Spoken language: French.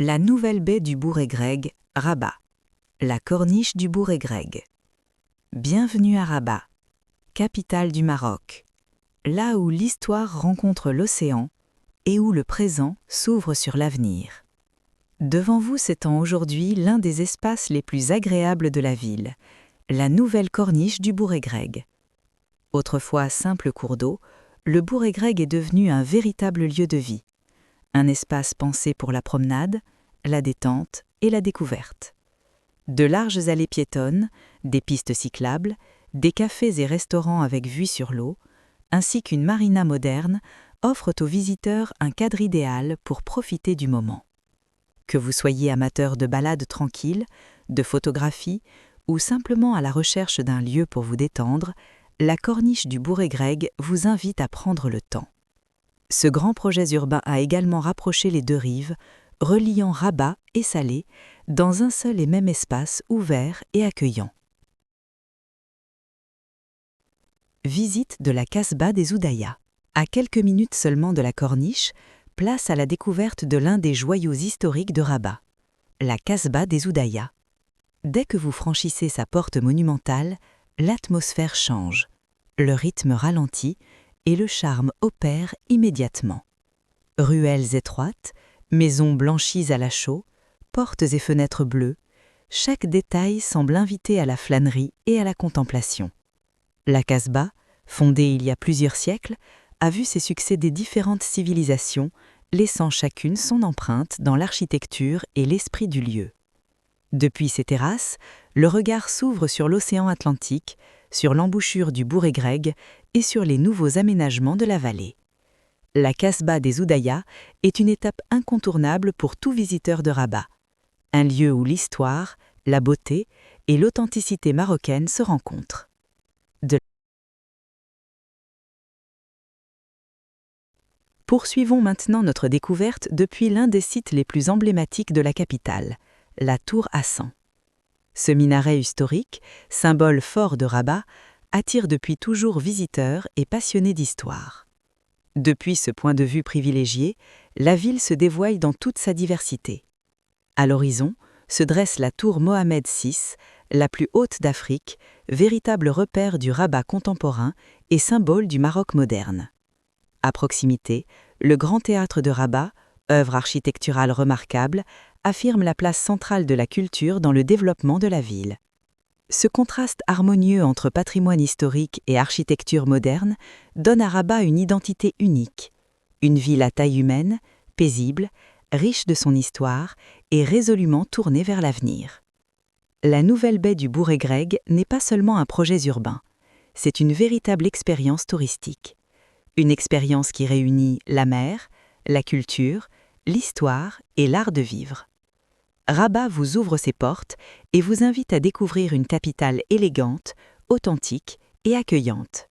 La nouvelle baie du Bourg-et-Greg, Rabat. La corniche du Bourg-et-Greg. Bienvenue à Rabat, capitale du Maroc, là où l'histoire rencontre l'océan et où le présent s'ouvre sur l'avenir. Devant vous s'étend aujourd'hui l'un des espaces les plus agréables de la ville, la nouvelle corniche du Bourg-et-Greg. Autrefois simple cours d'eau, le Bourg-et-Greg est devenu un véritable lieu de vie, un espace pensé pour la promenade, la détente et la découverte. De larges allées piétonnes, des pistes cyclables, des cafés et restaurants avec vue sur l'eau, ainsi qu'une marina moderne, offrent aux visiteurs un cadre idéal pour profiter du moment. Que vous soyez amateur de balades tranquilles, de photographie ou simplement à la recherche d'un lieu pour vous détendre, la corniche du Bourg-et-Greg vous invite à prendre le temps. Ce grand projet urbain a également rapproché les deux rives, reliant Rabat et Salé dans un seul et même espace ouvert et accueillant. Visite de la Casbah des Oudaya. À quelques minutes seulement de la corniche, place à la découverte de l'un des joyaux historiques de Rabat, la Casbah des Oudaya. Dès que vous franchissez sa porte monumentale, l'atmosphère change, le rythme ralentit et le charme opère immédiatement. Ruelles étroites, maisons blanchies à la chaux, portes et fenêtres bleues, chaque détail semble inviter à la flânerie et à la contemplation. La Casbah, fondée il y a plusieurs siècles, a vu ses succéder différentes civilisations, laissant chacune son empreinte dans l'architecture et l'esprit du lieu. Depuis ses terrasses, le regard s'ouvre sur l'océan Atlantique, sur l'embouchure du Bourg-et-Greg et sur les nouveaux aménagements de la vallée. La Casbah des Oudaya est une étape incontournable pour tout visiteur de Rabat, un lieu où l'histoire, la beauté et l'authenticité marocaine se rencontrent. Poursuivons maintenant notre découverte depuis l'un des sites les plus emblématiques de la capitale, la Tour Hassan. Ce minaret historique, symbole fort de Rabat, attire depuis toujours visiteurs et passionnés d'histoire. Depuis ce point de vue privilégié, la ville se dévoile dans toute sa diversité. À l'horizon se dresse la tour Mohamed VI, la plus haute d'Afrique, véritable repère du Rabat contemporain et symbole du Maroc moderne. À proximité, le Grand Théâtre de Rabat, œuvre architecturale remarquable, affirme la place centrale de la culture dans le développement de la ville. Ce contraste harmonieux entre patrimoine historique et architecture moderne donne à Rabat une identité unique, une ville à taille humaine, paisible, riche de son histoire et résolument tournée vers l'avenir. La nouvelle baie du Bourg-et-Greg n'est pas seulement un projet urbain, c'est une véritable expérience touristique. Une expérience qui réunit la mer, la culture, l'histoire et l'art de vivre. Rabat vous ouvre ses portes et vous invite à découvrir une capitale élégante, authentique et accueillante.